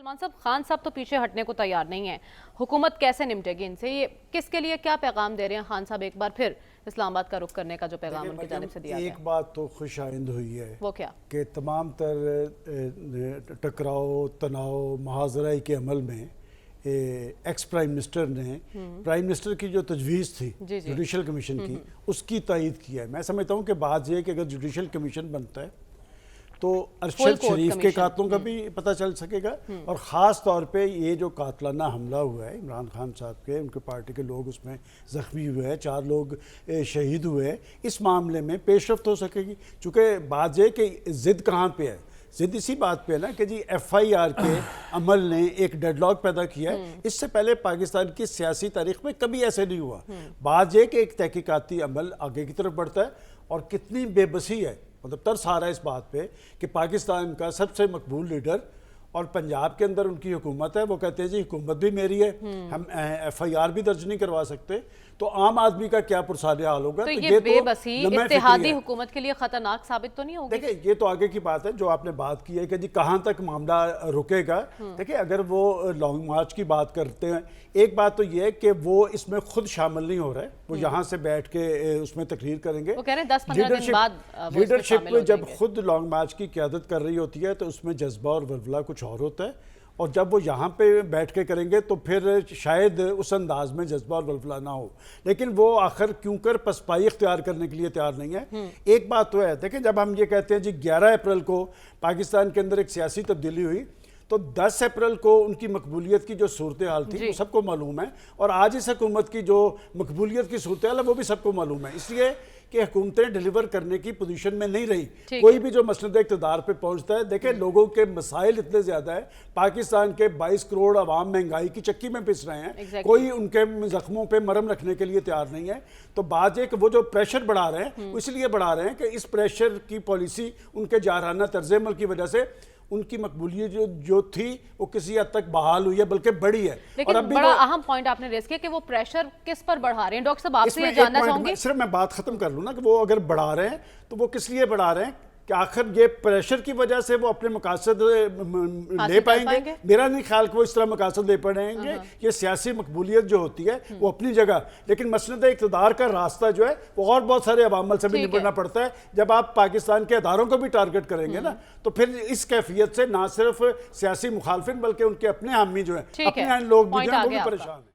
सलमान साहब, खान साहब तो पीछे हटने को तैयार नहीं है। हुकूमत कैसे निपटेगी इनसे? ये किसके लिए क्या पैगाम दे रहे हैं खान साहब? एक बार फिर इस्लामाबाद का रुख करने का जो पैगाम उनकी जानिब से दिया गया। एक बात तो खुश आइंद हुई है, वो क्या? कि तमाम तर टकराव, तनाव, महाजराई के अमल में एक्स प्राइम मिनिस्टर ने प्राइम मिनिस्टर की जो तजवीज़ थी जुडिशल कमीशन की, उसकी तायद किया है। मैं समझता हूँ कि बात यह है कि अगर जुडिशल कमीशन बनता है तो अरशद शरीफ के कातलों का भी पता चल सकेगा, और ख़ास तौर पे ये जो कातलाना हमला हुआ है इमरान खान साहब के, उनके पार्टी के लोग उसमें ज़ख्मी हुए हैं, 4 लोग शहीद हुए हैं, इस मामले में पेशरफ्त हो सकेगी। चूँकि बात यह कि ज़िद कहाँ पे है, ज़िद इसी बात पे है ना कि जी FIR के अमल ने एक डेडलॉक पैदा किया है। इससे पहले पाकिस्तान की सियासी तारीख में कभी ऐसे नहीं हुआ। बात यह कि एक तहकीकाती अमल आगे की तरफ बढ़ता है, और कितनी बेबसी है, मतलब तरस आ रहा है इस बात पे कि पाकिस्तान का सबसे मकबूल लीडर और पंजाब के अंदर उनकी हुकूमत है, वो कहते हैं जी हुकूमत भी मेरी है, हम FIR भी दर्ज नहीं करवा सकते। तो आम आदमी का क्या पुरसाने हाल होगा? तो ये बेबसी इत्तेहादी हुकूमत के लिए खतरनाक साबित तो नहीं होगी? देखिए, ये तो आगे की बात है जो आपने बात की है कि जी कहाँ तक मामला रुकेगा। देखिए, अगर वो लॉन्ग मार्च की बात करते हैं, एक बात तो ये है कि वो इसमें खुद शामिल नहीं हो रहे, वो यहाँ से बैठ के उसमें तकरीर करेंगे। वो कह रहे हैं 10-15 दिन बाद लीडरशिप में जब खुद लॉन्ग मार्च की क़यादत कर रही होती है तो उसमें जज्बा और वलवला कुछ और होता है, और जब वो यहाँ पे बैठ के करेंगे तो फिर शायद उस अंदाज में जज्बा और वलवला ना हो। लेकिन वो आखिर क्यों कर पसपाई इख्तियार करने के लिए तैयार नहीं है। एक बात तो है, देखिए, जब हम ये कहते हैं जी 11 अप्रैल को पाकिस्तान के अंदर एक सियासी तब्दीली हुई, तो 10 अप्रैल को उनकी मकबूलियत की जो सूरत हाल थी वो सबको मालूम है, और आज इस हुकूमत की जो मकबूलियत की सूरत हाल है वो भी सबको मालूम है। इसलिए कि हुकूमतें डिलीवर करने की पोजीशन में नहीं रही। कोई भी जो मसनद इक़्तिदार पे पहुंचता है, देखें लोगों के मसाइल इतने ज़्यादा है, पाकिस्तान के 22 करोड़ अवाम महंगाई की चक्की में पिस रहे हैं, कोई उनके जख्मों पे मरहम रखने के लिए तैयार नहीं है। तो बात यह कि वो जो प्रेशर बढ़ा रहे हैं वो इसलिए बढ़ा रहे हैं कि इस प्रेशर की पॉलिसी, उनके जारहाना तर्ज अमल की वजह से उनकी मकबूलियत जो थी वो किसी हद तक बहाल हुई है, बल्कि बढ़ी है। लेकिन और बड़ा अहम पॉइंट आपने रेज किया कि वो प्रेशर किस पर बढ़ा रहे हैं। डॉक्टर साहब, आपसे ये जानना चाहूंगी, सिर्फ मैं बात खत्म कर लूँ ना, कि वो अगर बढ़ा रहे हैं तो वो किस लिए बढ़ा रहे हैं कि आखिर ये प्रेशर की वजह से वो अपने मकासद ले पाएंगे? मेरा नहीं ख्याल कि वो इस तरह मकासद ले पाएंगे। ये सियासी मकबूलियत जो होती है वो अपनी जगह, लेकिन मसनद इक़्तिदार का रास्ता जो है वो और बहुत सारे अवामल से भी निपटना पड़ता है। जब आप पाकिस्तान के अदारों को भी टारगेट करेंगे ना, तो फिर इस कैफियत से ना सिर्फ सियासी मुखालफिन बल्कि उनके अपने हामी जो है, अपने लोग भी जो है वो भी परेशान है।